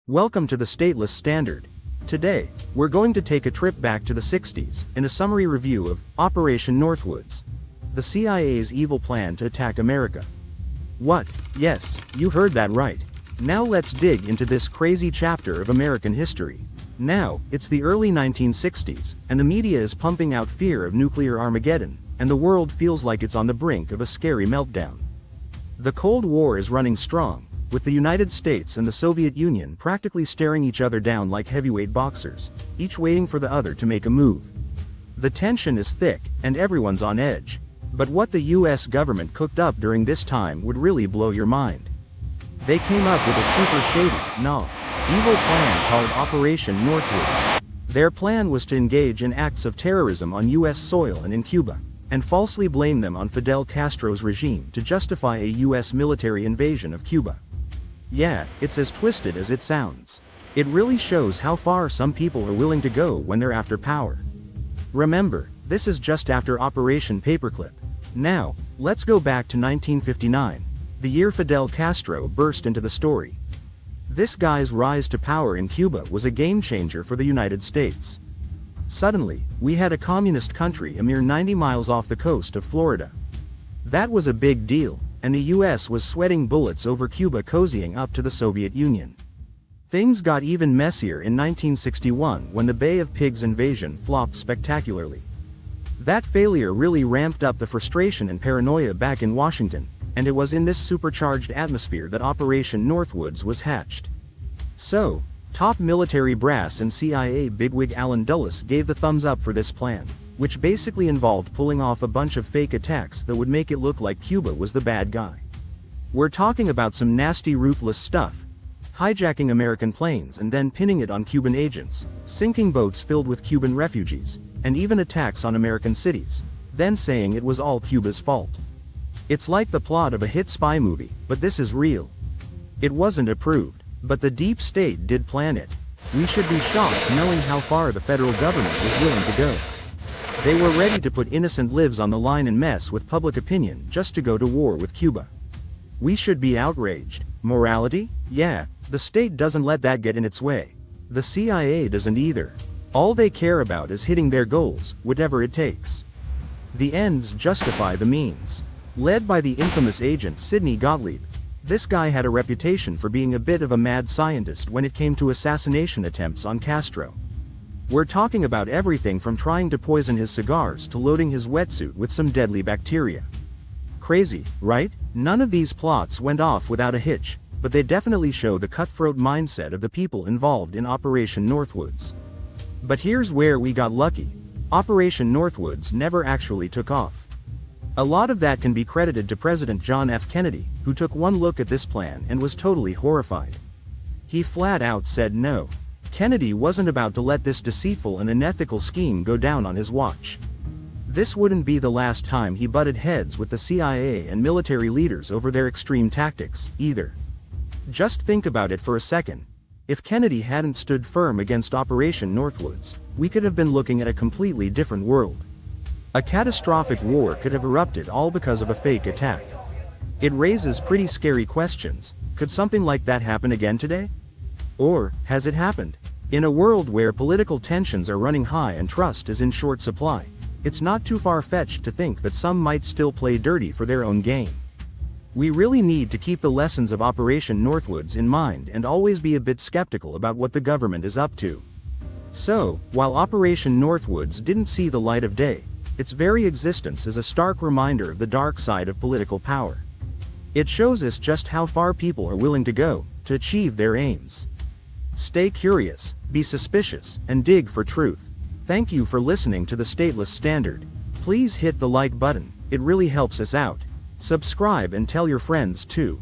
Welcome to the Stateless Standard. Today, we're going to take a trip back to the 60s, in a summary review of Operation Northwoods, the CIA's evil plan to attack America. What? Yes, you heard that right. Now let's dig into this crazy chapter of American history. Now, it's the early 1960s, and the media is pumping out fear of nuclear Armageddon, and the world feels like it's on the brink of a scary meltdown. The Cold War is running strong, with the United States and the Soviet Union practically staring each other down like heavyweight boxers, each waiting for the other to make a move. The tension is thick, and everyone's on edge. But what the US government cooked up during this time would really blow your mind. They came up with a super shady, evil plan called Operation Northwoods. Their plan was to engage in acts of terrorism on US soil and in Cuba, and falsely blame them on Fidel Castro's regime to justify a US military invasion of Cuba. Yeah, it's as twisted as it sounds. It really shows how far some people are willing to go when they're after power. Remember, this is just after Operation Paperclip. Now, let's go back to 1959, the year Fidel Castro burst into the story. This guy's rise to power in Cuba was a game changer for the United States. Suddenly, we had a communist country a mere 90 miles off the coast of Florida. That was a big deal, and the US was sweating bullets over Cuba cozying up to the Soviet Union. Things got even messier in 1961 when the Bay of Pigs invasion flopped spectacularly. That failure really ramped up the frustration and paranoia back in Washington, and it was in this supercharged atmosphere that Operation Northwoods was hatched. So, top military brass and CIA bigwig Allen Dulles gave the thumbs up for this plan, which basically involved pulling off a bunch of fake attacks that would make it look like Cuba was the bad guy. We're talking about some nasty, ruthless stuff. Hijacking American planes and then pinning it on Cuban agents, sinking boats filled with Cuban refugees, and even attacks on American cities, then saying it was all Cuba's fault. It's like the plot of a hit spy movie, but this is real. It wasn't approved, but the deep state did plan it. We should be shocked knowing how far the federal government was willing to go. They were ready to put innocent lives on the line and mess with public opinion just to go to war with Cuba. We should be outraged. Morality? Yeah, the state doesn't let that get in its way. The CIA doesn't either. All they care about is hitting their goals, whatever it takes. The ends justify the means. Led by the infamous agent Sidney Gottlieb, this guy had a reputation for being a bit of a mad scientist when it came to assassination attempts on Castro. We're talking about everything from trying to poison his cigars to loading his wetsuit with some deadly bacteria. Crazy, right? None of these plots went off without a hitch, but they definitely show the cutthroat mindset of the people involved in Operation Northwoods. But here's where we got lucky. Operation Northwoods never actually took off. A lot of that can be credited to President John F. Kennedy, who took one look at this plan and was totally horrified. He flat out said no. Kennedy wasn't about to let this deceitful and unethical scheme go down on his watch. This wouldn't be the last time he butted heads with the CIA and military leaders over their extreme tactics, either. Just think about it for a second. If Kennedy hadn't stood firm against Operation Northwoods, we could have been looking at a completely different world. A catastrophic war could have erupted all because of a fake attack. It raises pretty scary questions. Could something like that happen again today? Or, has it happened? In a world where political tensions are running high and trust is in short supply, it's not too far-fetched to think that some might still play dirty for their own gain. We really need to keep the lessons of Operation Northwoods in mind and always be a bit skeptical about what the government is up to. So, while Operation Northwoods didn't see the light of day, its very existence is a stark reminder of the dark side of political power. It shows us just how far people are willing to go to achieve their aims. Stay curious, be suspicious, and dig for truth. Thank you for listening to the Stateless Standard. Please hit the like button, it really helps us out. Subscribe and tell your friends too.